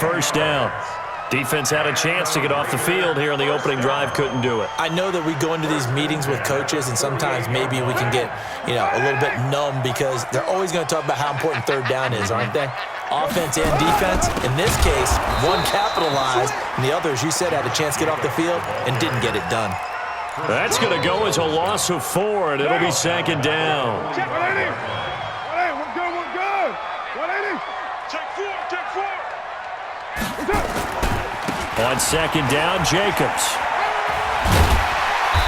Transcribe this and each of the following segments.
First down. Defense had a chance to get off the field here on the opening drive, couldn't do it. I know that we go into these meetings with coaches, and sometimes maybe we can get, a little bit numb because they're always going to talk about how important third down is, aren't they? Offense and defense. In this case, one capitalized, and the other, as you said, had a chance to get off the field and didn't get it done. That's going to go as a loss of 4, and it'll be second down. Check 180. 180, we're good. 180. Check 4. What's up? On second down, Jacobs.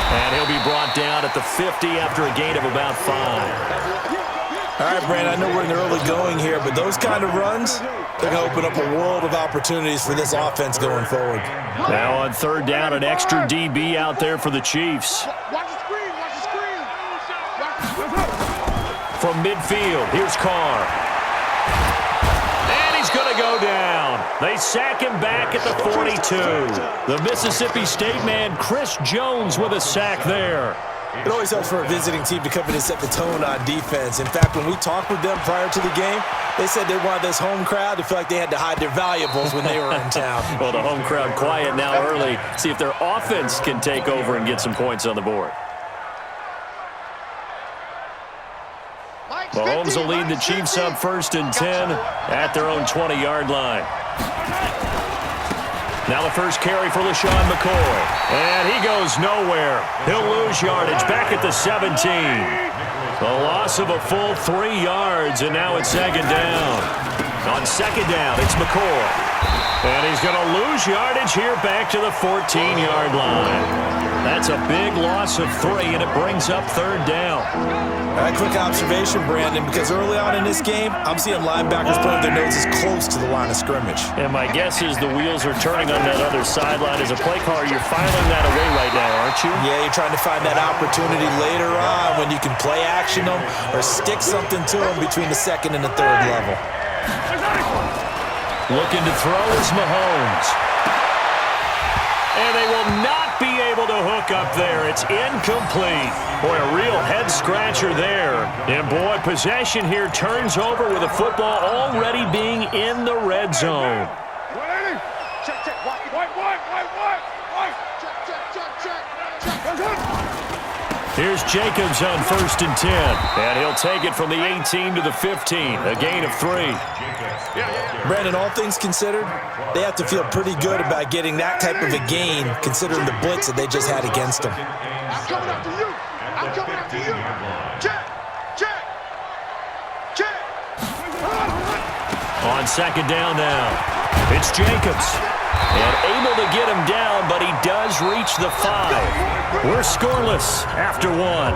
And he'll be brought down at the 50 after a gain of about 5. All right, Brandon, I know we're in the early going here, but those kind of runs, they're going to open up a world of opportunities for this offense going forward. Now on third down, an extra DB out there for the Chiefs. Watch the screen. From midfield, here's Carr. And he's going to go down. They sack him back at the 42. The Mississippi State man, Chris Jones, with a sack there. It always helps for a visiting team to come in and set the tone on defense. In fact, when we talked with them prior to the game, they said they wanted this home crowd to feel like they had to hide their valuables when they were in town. Well, the home crowd quiet now early. See if their offense can take over and get some points on the board. Mahomes will lead the Chiefs up 1st and 10 at their own 20-yard line. Now the first carry for LaShawn McCoy. And he goes nowhere. He'll lose yardage back at the 17. A loss of a full 3 yards, and now it's second down. On second down, it's McCoy. And he's going to lose yardage here back to the 14-yard line. That's a big loss of 3, and it brings up third down. All right, quick observation, Brandon, because early on in this game, I'm seeing linebackers putting their noses close to the line of scrimmage. And my guess is the wheels are turning on that other sideline. As a play caller, you're filing that away right now, aren't you? Yeah, you're trying to find that opportunity later on when you can play action them or stick something to them between the second and the third level. Looking to throw is Mahomes. And they will not be able to hook up there. It's incomplete. Boy, a real head-scratcher there. And, boy, possession here turns over with the football already being in the red zone. 180. Check. White. Check. Here's Jacobs on 1st and 10. And he'll take it from the 18 to the 15. A gain of 3. Brandon, all things considered, they have to feel pretty good about getting that type of a gain considering the blitz that they just had against them. I'm coming after you. Check. On second down now, it's Jacobs. And able to get him down, but he does reach the 5. We're scoreless after 1. Down.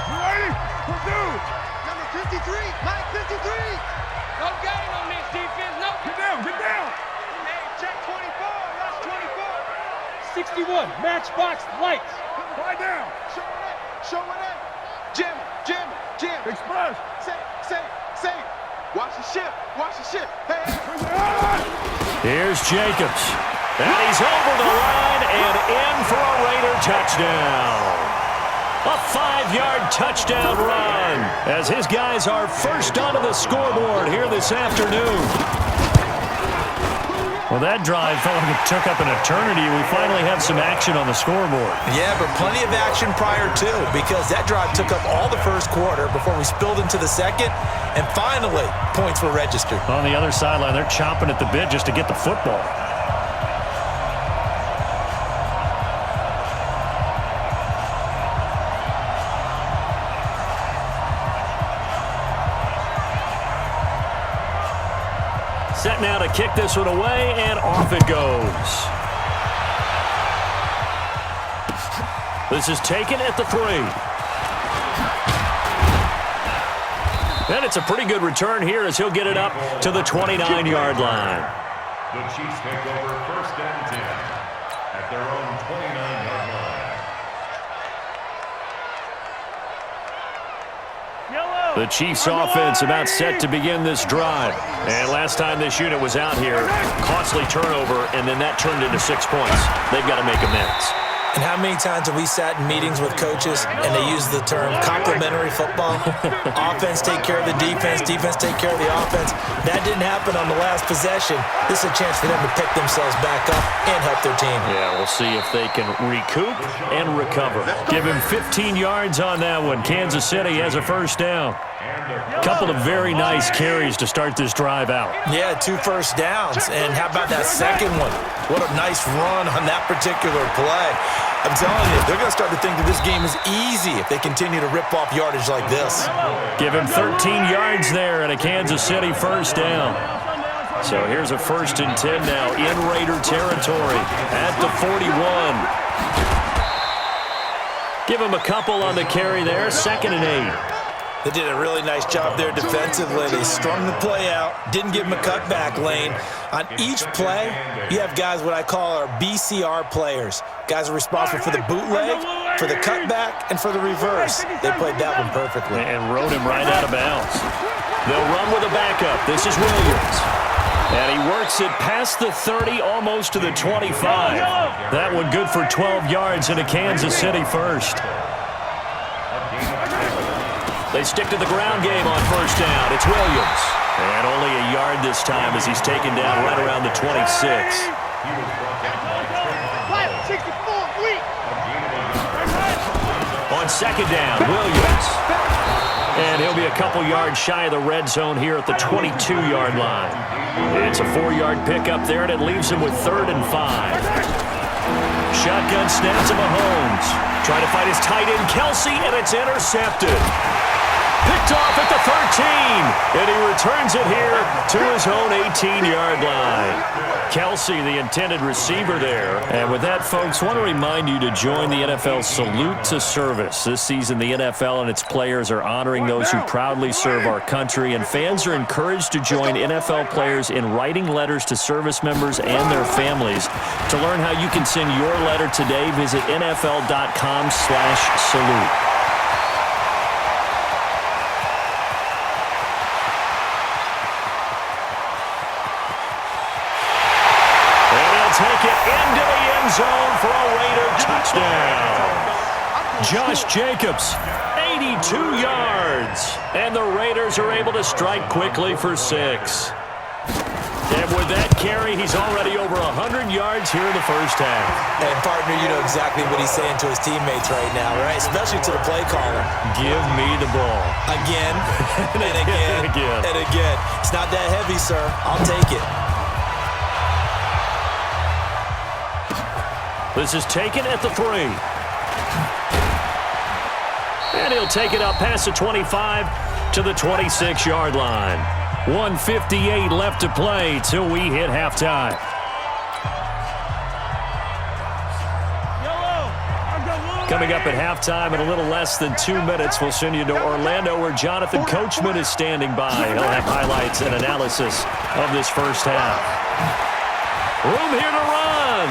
You ready? We're due. Number 53, Mike 53. No gain on this defense, no. Get down. Hey, check 24, rush 24. 61, matchbox lights. Lie down. Show it. Jim. Express. Say. Watch the ship. Hey. Here's Jacobs. And he's over the line and in for a Raider touchdown. A 5-yard touchdown run as his guys are first onto the scoreboard here this afternoon. Well, that drive felt like it took up an eternity. We finally have some action on the scoreboard. Yeah, but plenty of action prior to, because that drive took up all the first quarter before we spilled into the second, and finally, points were registered. On the other sideline, they're chomping at the bit just to get the football. Set now to kick this one away, and off it goes. This is taken at the 3. And it's a pretty good return here as he'll get it up to the 29-yard line. The Chiefs take over 1st and 10 at their own 29-yard line. The Chiefs offense about set to begin this drive. And last time this unit was out here, costly turnover, and then that turned into 6 points. They've got to make amends. And how many times have we sat in meetings with coaches and they use the term complementary football? Offense take care of the defense, defense take care of the offense. That didn't happen on the last possession. This is a chance for them to pick themselves back up and help their team. Yeah, we'll see if they can recoup and recover. Give him 15 yards on that one. Kansas City has a first down. Couple of very nice carries to start this drive out. Yeah, 2 first downs. And how about that second one? What a nice run on that particular play. I'm telling you, they're going to start to think that this game is easy if they continue to rip off yardage like this. Give him 13 yards there and a Kansas City first down. So here's a 1st and 10 now in Raider territory at the 41. Give him a couple on the carry there, 2nd and 8. They did a really nice job there defensively. They strung the play out, didn't give him a cutback lane. On each play, you have guys what I call our BCR players. Guys are responsible for the bootleg, for the cutback, and for the reverse. They played that one perfectly. And rode him right out of bounds. They'll run with a backup. This is Williams. And he works it past the 30, almost to the 25. That one good for 12 yards and a Kansas City first. They stick to the ground game on first down. It's Williams. And only a yard this time as he's taken down right around the 26. On 2nd down, Williams. And he'll be a couple yards shy of the red zone here at the 22-yard line. It's a 4-yard pickup there, and it leaves him with 3rd and 5. Shotgun snap to Mahomes. Trying to find his tight end, Kelsey, and it's intercepted. Picked off at the 13, and he returns it here to his own 18-yard line. Kelsey, the intended receiver there. And with that, folks, I want to remind you to join the NFL Salute to Service. This season, the NFL and its players are honoring those who proudly serve our country, and fans are encouraged to join NFL players in writing letters to service members and their families. To learn how you can send your letter today, visit NFL.com/salute. Take it into the end zone for a Raider touchdown. Josh Jacobs, 82 yards. And the Raiders are able to strike quickly for 6. And with that carry, he's already over 100 yards here in the first half. And, partner, you know exactly what he's saying to his teammates right now, right? Especially to the play caller. Give me the ball. Again, and again, and again. It's not that heavy, sir. I'll take it. This is taken at the 3. And he'll take it up past the 25 to the 26-yard line. 1:58 left to play till we hit halftime. Coming up at halftime in a little less than 2 minutes, we'll send you to Orlando where Jonathan Coachman is standing by. He'll have highlights and analysis of this first half. Room here to run.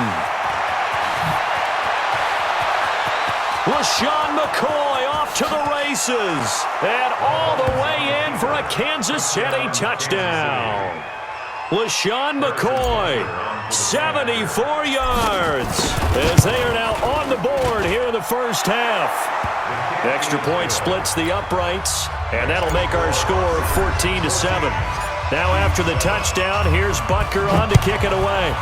LaShawn McCoy off to the races. And all the way in for a Kansas City touchdown. LaShawn McCoy, 74 yards. As they are now on the board here in the first half. Extra point splits the uprights. And that'll make our score 14-7. Now after the touchdown, here's Butker on to kick it away.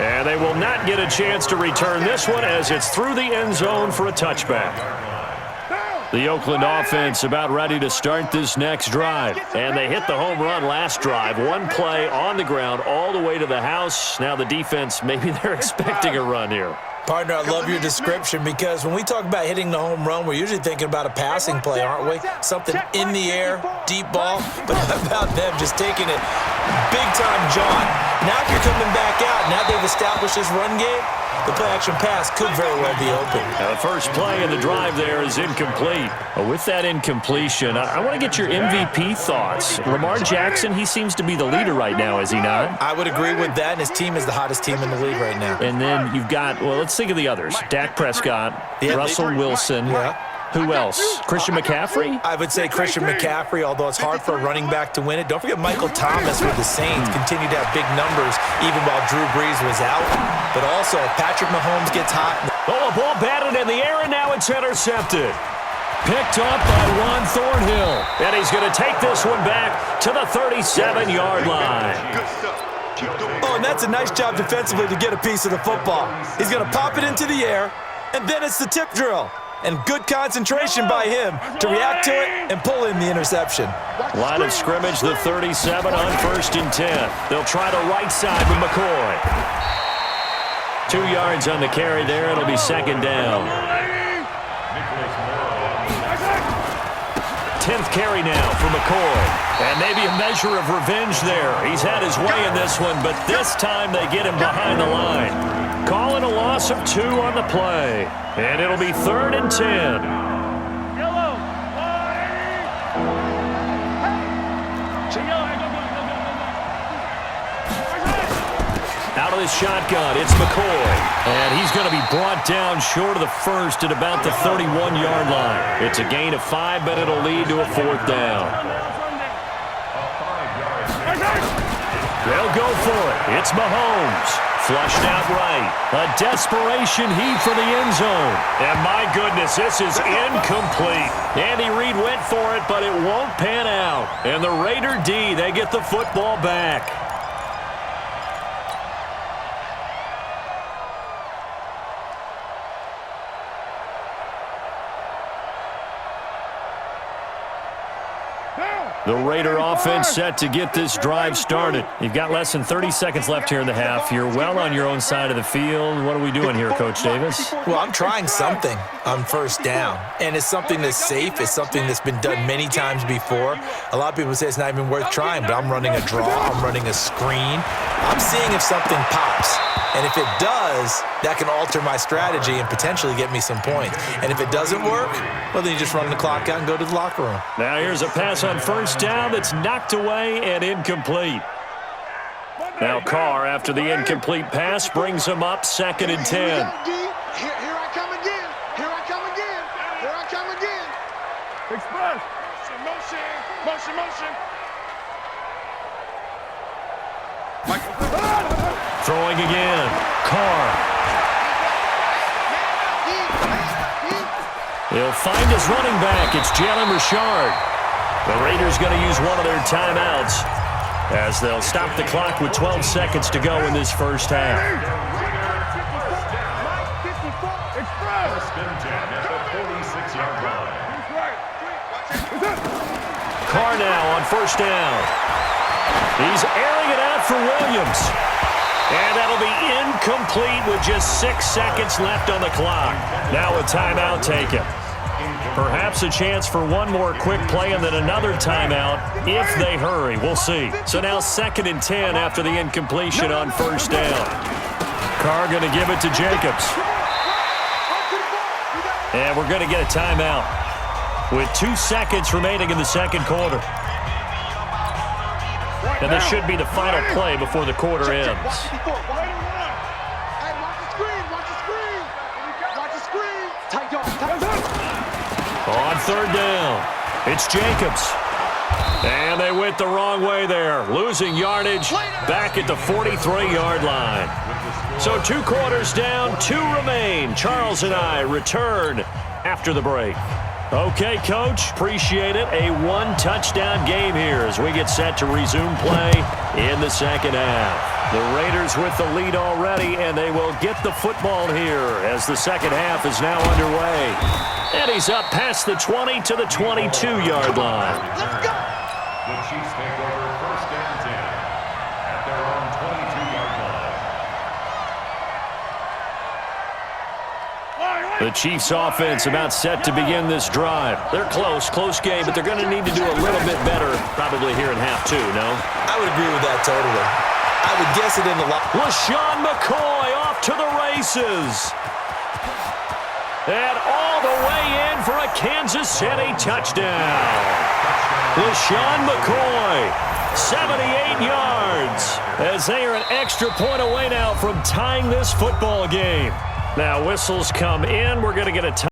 And they will not get a chance to return this one as it's through the end zone for a touchback. The Oakland offense about ready to start this next drive. And they hit the home run last drive. One play on the ground all the way to the house. Now the defense, maybe they're expecting a run here. Partner, I love your description because when we talk about hitting the home run, we're usually thinking about a passing play, aren't we? Something in the air, deep ball. But how about them just taking it big-time jaunt? Now if you're coming back out, now they've established this run game, the play-action pass could very well be open. Now the first play in the drive there is incomplete. With that incompletion, I want to get your MVP thoughts. Lamar Jackson, he seems to be the leader right now, is he not? I would agree with that, and his team is the hottest team in the league right now. And then you've got, well, let's think of the others. Dak Prescott, Russell Wilson, Who else? Christian McCaffrey? I would say Christian McCaffrey, although it's hard for a running back to win it. Don't forget Michael Thomas with the Saints continued to have big numbers even while Drew Brees was out. But also, if Patrick Mahomes gets hot. Oh, a ball batted in the air, and now it's intercepted. Picked up by Juan Thornhill. And he's going to take this one back to the 37-yard line. Oh, and that's a nice job defensively to get a piece of the football. He's going to pop it into the air, and then it's the tip drill. And good concentration by him to react to it and pull in the interception. Line of scrimmage, the 37 on 1st and 10. They'll try the right side with McCoy. 2 yards on the carry there. It'll be 2nd down. 10th carry now for McCoy. And maybe a measure of revenge there. He's had his way in this one, but this time they get him behind the line. Calling a loss of 2 on the play. And it'll be 3rd and 10. Out of the shotgun, it's McCoy. And he's going to be brought down short of the first at about the 31-yard line. It's a gain of 5, but it'll lead to a 4th down. They'll go for it. It's Mahomes. Flushed out right. A desperation heave for the end zone. And my goodness, this is incomplete. Andy Reid went for it, but it won't pan out. And the Raider D, they get the football back. The Raider offense set to get this drive started. You've got less than 30 seconds left here in the half. You're well on your own side of the field. What are we doing here, Coach Davis? Well, I'm trying something on 1st down, and it's something that's safe. It's something that's been done many times before. A lot of people say it's not even worth trying, but I'm running a draw. I'm running a screen. I'm seeing if something pops. And if it does, that can alter my strategy and potentially get me some points. And if it doesn't work, well, then you just run the clock out and go to the locker room. Now here's a pass on 1st down that's knocked away and incomplete. Now Carr, after the incomplete pass, brings him up 2nd and 10. Here I come again. Here I come again. Here I come again. Express. Motion. Motion. Throwing again. Carr. He'll find his running back. It's Jalen Richard. The Raiders going to use one of their timeouts as they'll stop the clock with 12 seconds to go in this 1st half. Carr now on 1st down. He's airing it out for Williams. And that'll be incomplete with just 6 seconds left on the clock. Now a timeout taken. Perhaps a chance for one more quick play and then another timeout if they hurry. We'll see. So now 2nd and 10 after the incompletion on 1st down. Carr going to give it to Jacobs. And we're going to get a timeout with 2 seconds remaining in the 2nd quarter. And this should be the final play before the quarter ends. Hey, watch the screen. Watch the screen. Tight dog. On 3rd down, it's Jacobs. And they went the wrong way there, losing yardage back at the 43-yard line. So 2 quarters down, 2 remain. Charles and I return after the break. Okay, Coach, appreciate it. A 1-touchdown game here as we get set to resume play in the 2nd half. The Raiders with the lead already, and they will get the football here as the 2nd half is now underway. And he's up past the 20 to the 22-yard line. Let's go. The Chiefs take over 1st and 10 at their own 22-yard line. The Chiefs offense about set to begin this drive. They're close game, but they're going to need to do a little bit better probably here in half 2, no? I would agree with that totally. I would guess it in the LaShawn McCoy off to the races. And all the way in for a Kansas City touchdown. LaShawn McCoy, 78 yards, as they are an extra point away now from tying this football game. Now whistles come in. We're going to get a